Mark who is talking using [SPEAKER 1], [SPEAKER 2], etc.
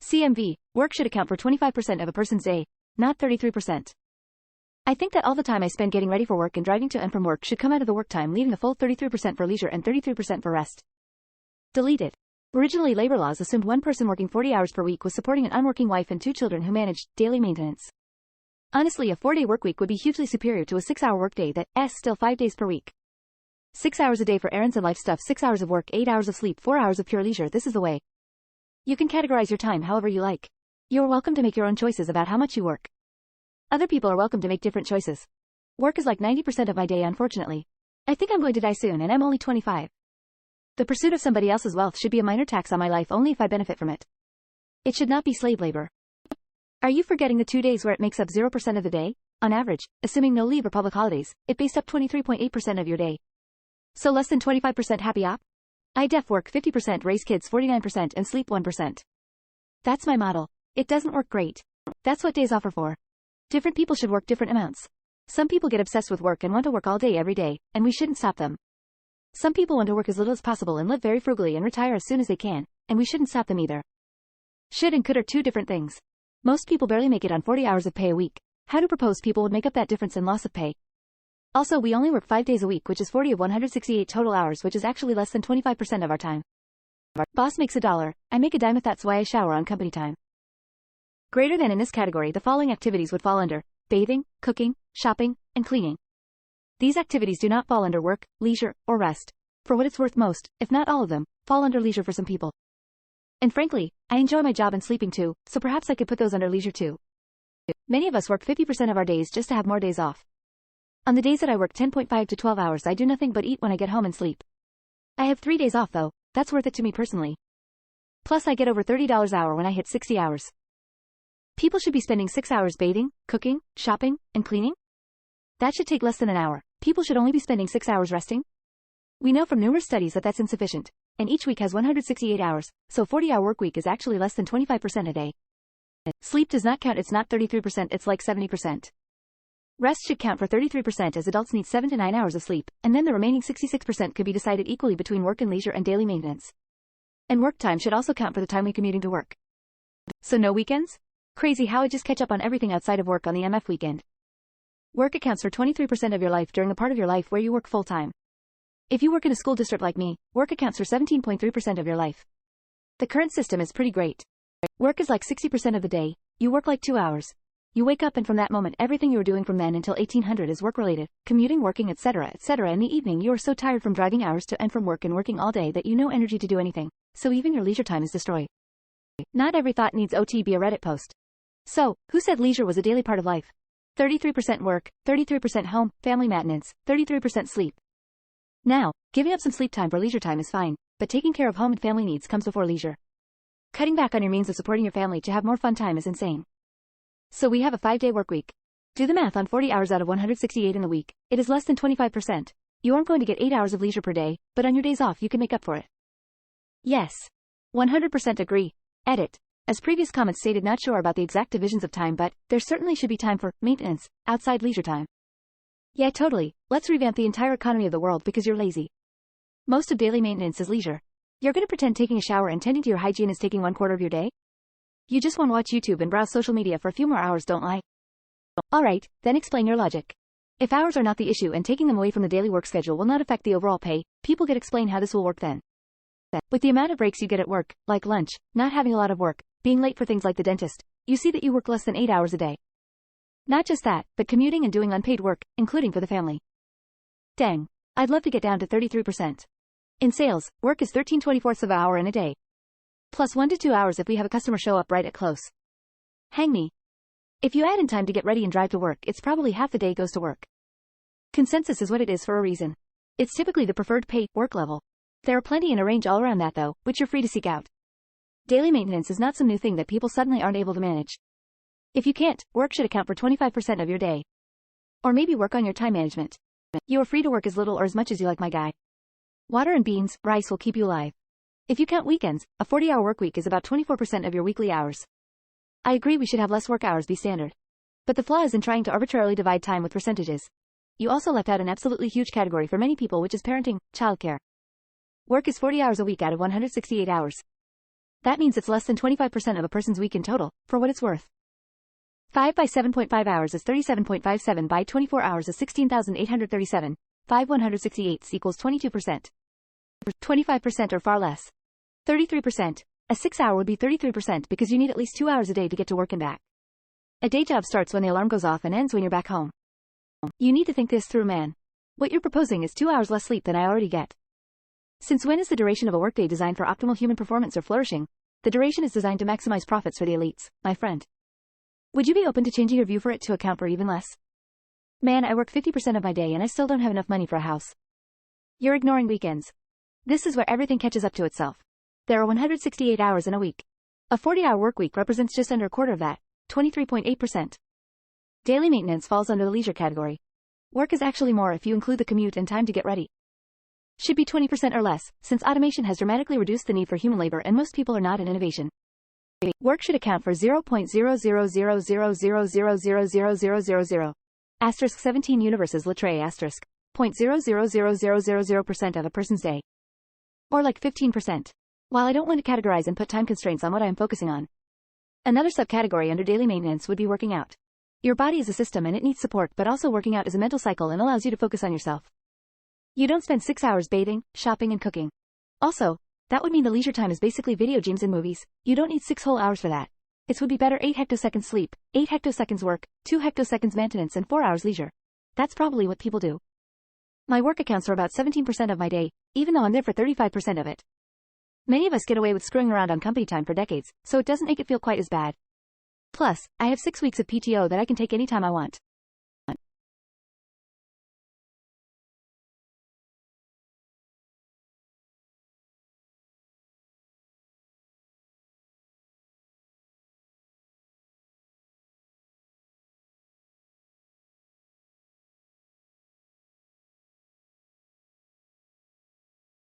[SPEAKER 1] CMV, work should account for 25% of a person's day, not 33%. I think that all the time I spend getting ready for work and driving to and from work should come out of the work time, leaving a full 33% for leisure and 33% for rest. Deleted. Originally, labor laws assumed one person working 40 hours per week was supporting an unworking wife and 2 children who managed daily maintenance. Honestly, a 4-day workweek would be hugely superior to a 6-hour workday that's still 5 days per week. 6 hours a day for errands and life stuff, 6 hours of work, 8 hours of sleep, 4 hours of pure leisure. This is the way. You can categorize your time however you like. You are welcome to make your own choices about how much you work. Other people are welcome to make different choices. Work is like 90% of my day, unfortunately. I think I'm going to die soon and I'm only 25. The pursuit of somebody else's wealth should be a minor tax on my life only if I benefit from it. It should not be slave labor. Are you forgetting the 2 days where it makes up 0% of the day? On average, assuming no leave or public holidays, it based up 23.8% of your day. So less than 25% happy op? I def work 50%, raise kids 49%, and sleep 1%. That's my model. It doesn't work great. That's what days off are for. Different people should work different amounts. Some people get obsessed with work and want to work all day every day, and we shouldn't stop them. Some people want to work as little as possible and live very frugally and retire as soon as they can, and we shouldn't stop them either. Should and could are two different things. Most people barely make it on 40 hours of pay a week. How do propose people would make up that difference in loss of pay? Also, we only work 5 days a week, which is 40 of 168 total hours, which is actually less than 25% of our time. Boss makes $1, I make a dime, if that's why I shower on company time. Greater than in this category, the following activities would fall under: bathing, cooking, shopping, and cleaning. These activities do not fall under work, leisure, or rest. For what it's worth, most, if not all of them, fall under leisure for some people. And frankly, I enjoy my job and sleeping too, so perhaps I could put those under leisure too. Many of us work 50% of our days just to have more days off. On the days that I work 10.5 to 12 hours, I do nothing but eat when I get home and sleep. I have 3 days off though, that's worth it to me personally. Plus I get over $30 an hour when I hit 60 hours. People should be spending 6 hours bathing, cooking, shopping, and cleaning? That should take less than an hour. People should only be spending 6 hours resting? We know from numerous studies that that's insufficient, and each week has 168 hours, so 40-hour work week is actually less than 25% a day. Sleep does not count, it's not 33%, it's like 70%. Rest should count for 33% as adults need 7 to 9 hours of sleep, and then the remaining 66% could be decided equally between work and leisure and daily maintenance. And work time should also count for the time we commuting to work. So no weekends? Crazy how I just catch up on everything outside of work on the MF weekend. Work accounts for 23% of your life during the part of your life where you work full time. If you work in a school district like me, work accounts for 17.3% of your life. The current system is pretty great. Work is like 60% of the day. You work like 2 hours. You wake up and from that moment everything you are doing from then until 1800 is work related, commuting, working, etc., etc. In the evening you are so tired from driving hours to and from work and working all day that you no energy to do anything, so even your leisure time is destroyed. Not every thought needs OT be a Reddit post. So, who said leisure was a daily part of life? 33% work, 33% home, family maintenance, 33% sleep. Now, giving up some sleep time for leisure time is fine, but taking care of home and family needs comes before leisure. Cutting back on your means of supporting your family to have more fun time is insane. So we have a 5-day work week. Do the math on 40 hours out of 168 in the week. It is less than 25%. You aren't going to get 8 hours of leisure per day, but on your days off you can make up for it. Yes. 100% agree. Edit. As previous comments stated, not sure about the exact divisions of time, but there certainly should be time for maintenance, outside leisure time. Yeah, totally. Let's revamp the entire economy of the world because you're lazy. Most of daily maintenance is leisure. You're going to pretend taking a shower and tending to your hygiene is taking 1/4 of your day? You just want to watch YouTube and browse social media for a few more hours, don't lie. Alright, then explain your logic. If hours are not the issue and taking them away from the daily work schedule will not affect the overall pay, people get explain how this will work then. With the amount of breaks you get at work, like lunch, not having a lot of work, being late for things like the dentist, you see that you work less than 8 hours a day. Not just that, but commuting and doing unpaid work, including for the family. Dang. I'd love to get down to 33%. In sales, work is 13/24 of an hour in a day. Plus 1 to 2 hours if we have a customer show up right at close. Hang me. If you add in time to get ready and drive to work, it's probably half the day goes to work. Consensus is what it is for a reason. It's typically the preferred pay, work level. There are plenty in a range all around that though, which you're free to seek out. Daily maintenance is not some new thing that people suddenly aren't able to manage. If you can't, work should account for 25% of your day. Or maybe work on your time management. You are free to work as little or as much as you like, my guy. Water and beans, rice will keep you alive. If you count weekends, a 40-hour work week is about 24% of your weekly hours. I agree we should have less work hours be standard. But the flaw is in trying to arbitrarily divide time with percentages. You also left out an absolutely huge category for many people, which is parenting, childcare. Work is 40 hours a week out of 168 hours. That means it's less than 25% of a person's week in total, for what it's worth. 5 by 7.5 hours is 37.57 by 24 hours is 16,837. 5 168 equals 22%. 25% or far less. 33%. A 6-hour would be 33% because you need at least 2 hours a day to get to work and back. A day job starts when the alarm goes off and ends when you're back home. You need to think this through, man. What you're proposing is 2 hours less sleep than I already get. Since when is the duration of a workday designed for optimal human performance or flourishing? The duration is designed to maximize profits for the elites, my friend. Would you be open to changing your view for it to account for even less? Man, I work 50% of my day and I still don't have enough money for a house. You're ignoring weekends. This is where everything catches up to itself. There are 168 hours in a week. A 40-hour work week represents just under a quarter of that, 23.8%. Daily maintenance falls under the leisure category. Work is actually more if you include the commute and time to get ready. Should be 20% or less, since automation has dramatically reduced the need for human labor and most people are not in innovation. Work should account for 0.00000000000. Asterisk 17 universes literary asterisk. 0.0000000% of a person's day. Or like 15%. While I don't want to categorize and put time constraints on what I am focusing on. Another subcategory under daily maintenance would be working out. Your body is a system and it needs support, but also working out is a mental cycle and allows you to focus on yourself. You don't spend 6 hours bathing, shopping and cooking. Also, that would mean the leisure time is basically video games and movies. You don't need 6 whole hours for that. It would be better 8 hectoseconds sleep, 8 hectoseconds work, 2 hectoseconds maintenance and 4 hours leisure. That's probably what people do. My work accounts for about 17% of my day, even though I'm there for 35% of it. Many of us get away with screwing around on company time for decades, so it doesn't make it feel quite as bad. Plus, I have 6 weeks of PTO that I can take anytime I want.